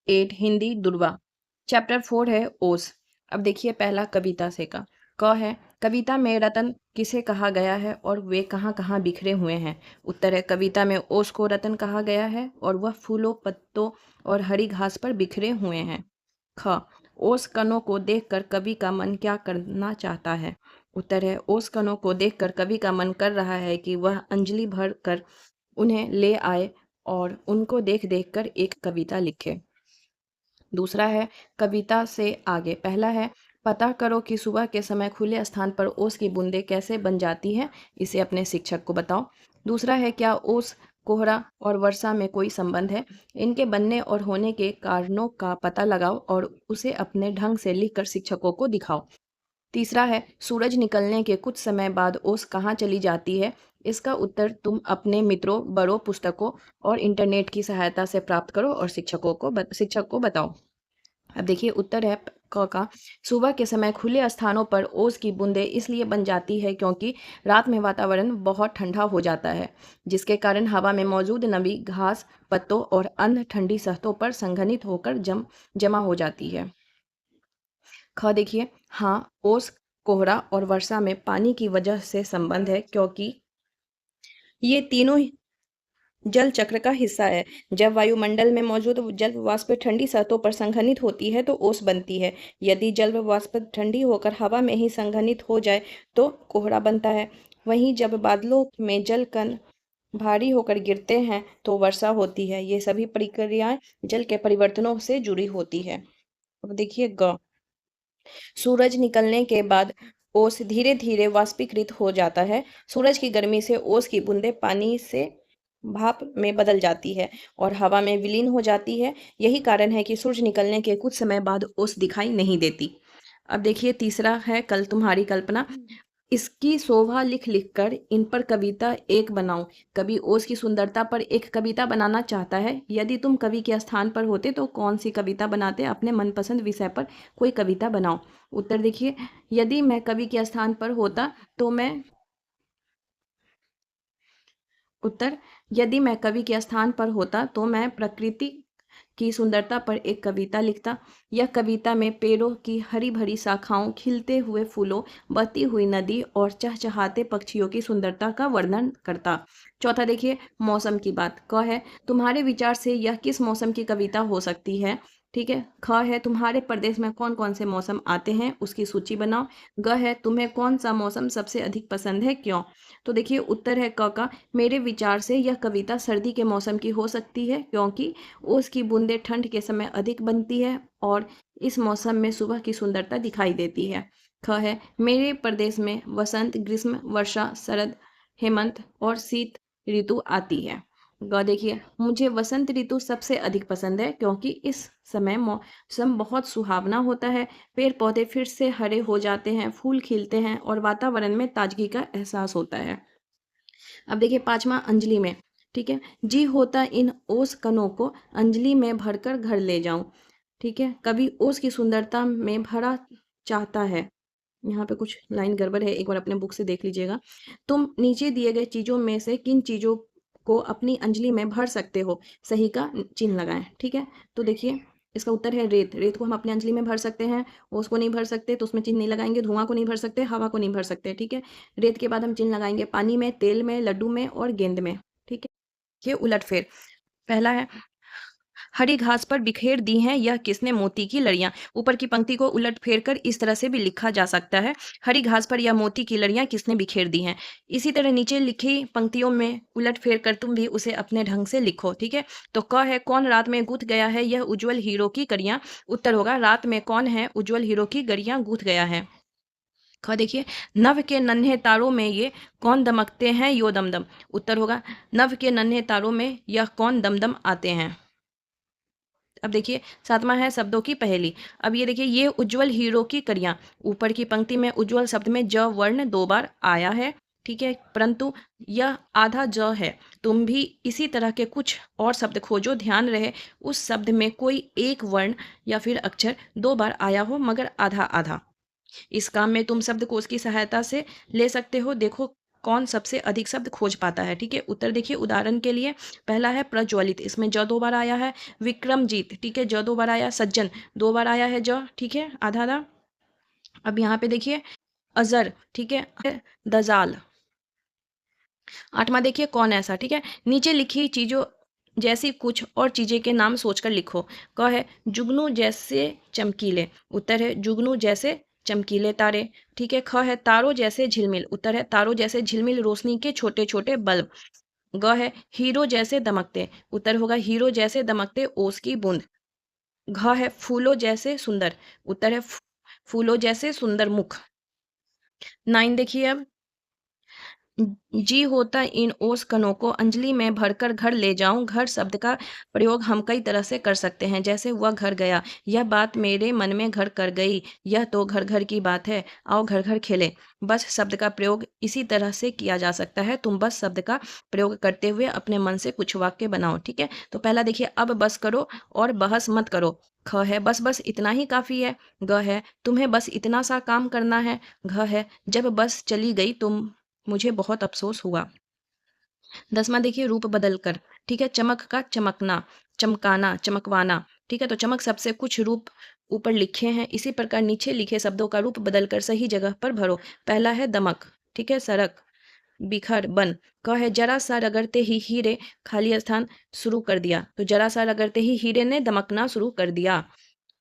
8 हिंदी दुर्वा। चैप्टर 4 है ओस। अब देखिए पहला कविता से का क है कविता में रतन किसे कहा गया है और वे कहाँ कहाँ बिखरे हुए हैं। उत्तर है कविता में ओस को रतन कहा गया है और वह फूलों पत्तों और हरी घास पर बिखरे हुए हैं। ख ओस कणों को देखकर कवि का मन क्या करना चाहता है। उत्तर है ओस कणों को देखकर कवि का मन कर रहा है कि वह अंजलि भर कर उन्हें ले आए और उनको देख देख कर एक कविता लिखे। दूसरा है कविता से आगे। पहला है पता करो कि सुबह के समय खुले स्थान पर ओस की बूंदें कैसे बन जाती हैं, इसे अपने शिक्षक को बताओ। दूसरा है क्या ओस कोहरा और वर्षा में कोई संबंध है, इनके बनने और होने के कारणों का पता लगाओ और उसे अपने ढंग से लिखकर शिक्षकों को दिखाओ। तीसरा है सूरज निकलने के कुछ समय बाद ओस कहाँ चली जाती है, इसका उत्तर तुम अपने मित्रों, बड़ों, पुस्तकों और इंटरनेट की सहायता से प्राप्त करो और शिक्षक को बताओ। अब देखिए उत्तर है क का सुबह के समय खुले स्थानों पर ओस की बूंदें इसलिए बन जाती है क्योंकि रात में वातावरण बहुत ठंडा हो जाता है, जिसके कारण हवा में मौजूद नमी घास, पत्तों और अन्य ठंडी सतहों पर संघनित होकर जमा हो जाती है। ख देखिए हाँ, ओस, कोहरा और वर्षा में पानी की वजह से संबंध है क्योंकि ये तीनों जल चक्र का हिस्सा है। जब वायुमंडल में मौजूद जल वाष्प ठंडी सतहों पर संघनित होती है तो ओस बनती है। यदि जल वाष्प ठंडी होकर हवा में ही संघनित हो जाए तो कोहरा बनता है। वहीं जब बादलों में जल कण भारी होकर गिरते हैं तो वर्षा होती है। ये सभी प्रक्रियाएं जल के परिवर्तनों से जुड़ी होती है। अब देखिए ग सूरज निकलने के बाद ओस धीरे धीरे वाष्पीकृत हो जाता है। सूरज की गर्मी से ओस की बूंदें पानी से भाप में बदल जाती है और हवा में विलीन हो जाती है। यही कारण है कि सूरज निकलने के कुछ समय बाद ओस दिखाई नहीं देती। अब देखिए तीसरा है कल तुम्हारी कल्पना। इसकी शोभा लिख लिख कर इन पर कविता एक बनाओ। कवि ओस की सुंदरता पर एक कविता बनाना चाहता है। यदि तुम कवि के स्थान पर होते तो कौन सी कविता बनाते, अपने मनपसंद विषय पर कोई कविता बनाओ। उत्तर देखिए यदि मैं कवि के स्थान पर होता तो मैं उत्तर यदि मैं कवि के स्थान पर होता तो मैं प्रकृति की सुंदरता पर एक कविता लिखता। यह कविता में पेड़ों की हरी भरी शाखाओं, खिलते हुए फूलों, बहती हुई नदी और चहचहाते पक्षियों की सुंदरता का वर्णन करता। चौथा देखिए मौसम की बात। क है तुम्हारे विचार से यह किस मौसम की कविता हो सकती है। ठीक है। ख है तुम्हारे प्रदेश में कौन कौन से मौसम आते हैं, उसकी सूची बनाओ। ग है तुम्हें कौन सा मौसम सबसे अधिक पसंद है, क्यों। तो देखिए उत्तर है क का मेरे विचार से यह कविता सर्दी के मौसम की हो सकती है क्योंकि ओस की बूंदें ठंड के समय अधिक बनती है और इस मौसम में सुबह की सुंदरता दिखाई देती है। ख है मेरे प्रदेश में वसंत, ग्रीष्म, वर्षा, शरद, हेमंत और शीत ऋतु आती है। ग देखिए मुझे वसंत ऋतु सबसे अधिक पसंद है क्योंकि इस समय मौसम बहुत सुहावना होता है। पेड़ पौधे फिर से हरे हो जाते हैं, फूल खिलते हैं और वातावरण में ताजगी का एहसास होता है। अब देखिए पांचवा अंजलि में। ठीक है। जी होता इन ओस कणों को अंजलि में भरकर घर ले जाऊं। ठीक है। कभी ओस की सुंदरता में भरा चाहता है। यहाँ पे कुछ लाइन गड़बड़ है, एक बार अपने बुक से देख लीजिएगा। तुम नीचे दिए गए चीजों में से किन चीजों को अपनी अंजलि में भर सकते हो, सही का चिन्ह लगाएं। ठीक है। तो देखिए इसका उत्तर है रेत। रेत को हम अपनी अंजलि में भर सकते हैं। ओस को नहीं भर सकते तो उसमें चिन्ह नहीं लगाएंगे। धुआं को नहीं भर सकते, हवा को नहीं भर सकते। ठीक है। रेत के बाद हम चिन्ह लगाएंगे पानी में, तेल में, लड्डू में और गेंद में। ठीक है। ये उलटफेर। पहला है हरी घास पर बिखेर दी हैं यह किसने मोती की लड़ियां। ऊपर की पंक्ति को उलट फेर कर इस तरह से भी लिखा जा सकता है, हरी घास पर यह मोती की लड़ियां किसने बिखेर दी हैं। इसी तरह नीचे लिखी पंक्तियों में उलट फेर कर तुम भी उसे अपने ढंग से लिखो। ठीक है। तो क है कौन रात में गूंथ गया है यह उज्जवल हीरो की कड़ियां। उत्तर होगा रात में कौन है उज्जवल हीरो की गरियां गूंथ गया है। ख देखिए नभ के नन्हे तारों में ये कौन दमकते हैं यो दमदम। उत्तर होगा नभ के नन्हे तारों में यह कौन दमदम आते हैं। अब देखिए सातवां है शब्दों की पहेली। अब ये देखिए ये उज्जवल हीरो की कड़ियां। ऊपर की पंक्ति में उज्जवल शब्द में ज वर्ण 2 बार आया है। ठीक है। परंतु यह आधा ज है। तुम भी इसी तरह के कुछ और शब्द खोजो, ध्यान रहे उस शब्द में कोई एक वर्ण या फिर अक्षर 2 बार आया हो मगर आधा आधा। इस काम में तुम शब्दकोश की सहायता से ले सकते हो। देखो कौन सबसे अधिक शब्द खोज पाता है। ठीक है, उत्तर देखिए उदाहरण के लिए पहला है प्रज्वलित, इसमें ज 2 बार आया है। विक्रमजीत, ठीक है, ज 2 बार आया। सज्जन 2 बार आया है ज, ठीक है, आधा आधा। अब यहाँ पे देखिए अजर, ठीक है, दजाल। आठवां देखिए कौन ऐसा, ठीक है। नीचे लिखी चीजों जैसी कुछ और चीजें के नाम सोचकर लिखो। क है जुगनू जैसे चमकीले, उत्तर है जुगनू जैसे चमकीले तारे। ठीक है, ख है तारों जैसे झिलमिल, उत्तर है तारों जैसे झिलमिल रोशनी के छोटे छोटे बल्ब। ग है हीरो जैसे दमकते, उत्तर होगा हीरो जैसे दमकते ओस की बूंद। घ है फूलों जैसे सुंदर, उत्तर है फूलों जैसे सुंदर मुख। 9 देखिए अब, जी होता इन ओस कणों को अंजलि में भरकर घर ले जाऊं। घर शब्द का प्रयोग हम कई तरह से कर सकते हैं, जैसे वह घर गया, यह बात मेरे मन में घर कर गई, यह तो घर घर की बात है, आओ घर घर खेले। बस शब्द का प्रयोग इसी तरह से किया जा सकता है। तुम बस शब्द का प्रयोग करते हुए अपने मन से कुछ वाक्य बनाओ। ठीक है, तो पहला देखिए अब बस करो और बहस मत करो। ख है बस बस इतना ही काफी है। ग है तुम्हें बस इतना सा काम करना है। घ है जब बस चली गई तुम मुझे बहुत अफसोस हुआ। 10वां देखिए रूप बदल कर, ठीक है, चमक का चमकना, चमकाना, चमकवाना। ठीक है, तो चमक सबसे कुछ रूप ऊपर लिखे हैं, इसी प्रकार नीचे लिखे शब्दों का रूप बदलकर सही जगह पर भरो। पहला है दमक, ठीक है, सड़क, बिखर, बन। क है जरा सा रगड़ते ही हीरे खाली स्थान शुरू कर दिया, तो जरा सा रगड़ते ही हीरे ने दमकना शुरू कर दिया।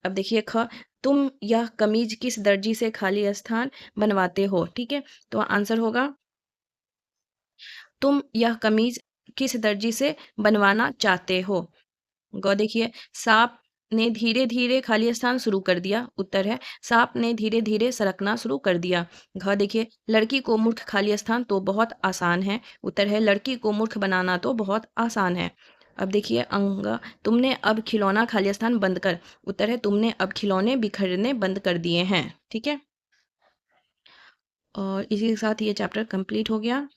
अब देखिए ख, तुम यह कमीज किस दर्जी से खाली स्थान बनवाते हो। ठीक है, तो आंसर होगा तुम यह कमीज किस दर्जी से बनवाना चाहते हो। ग देखिए सांप ने धीरे धीरे खाली स्थान शुरू कर दिया, उत्तर है सांप ने धीरे धीरे सरकना शुरू कर दिया। घ देखिए लड़की को मूर्ख खाली स्थान तो बहुत आसान है, उत्तर है लड़की को मूर्ख बनाना तो बहुत आसान है। अब देखिए अंग, तुमने अब खिलौना खाली स्थान बंद कर, उत्तर है तुमने अब खिलौने बिखरने बंद कर दिए हैं। ठीक है, और इसी के साथ ये चैप्टर कंप्लीट हो गया।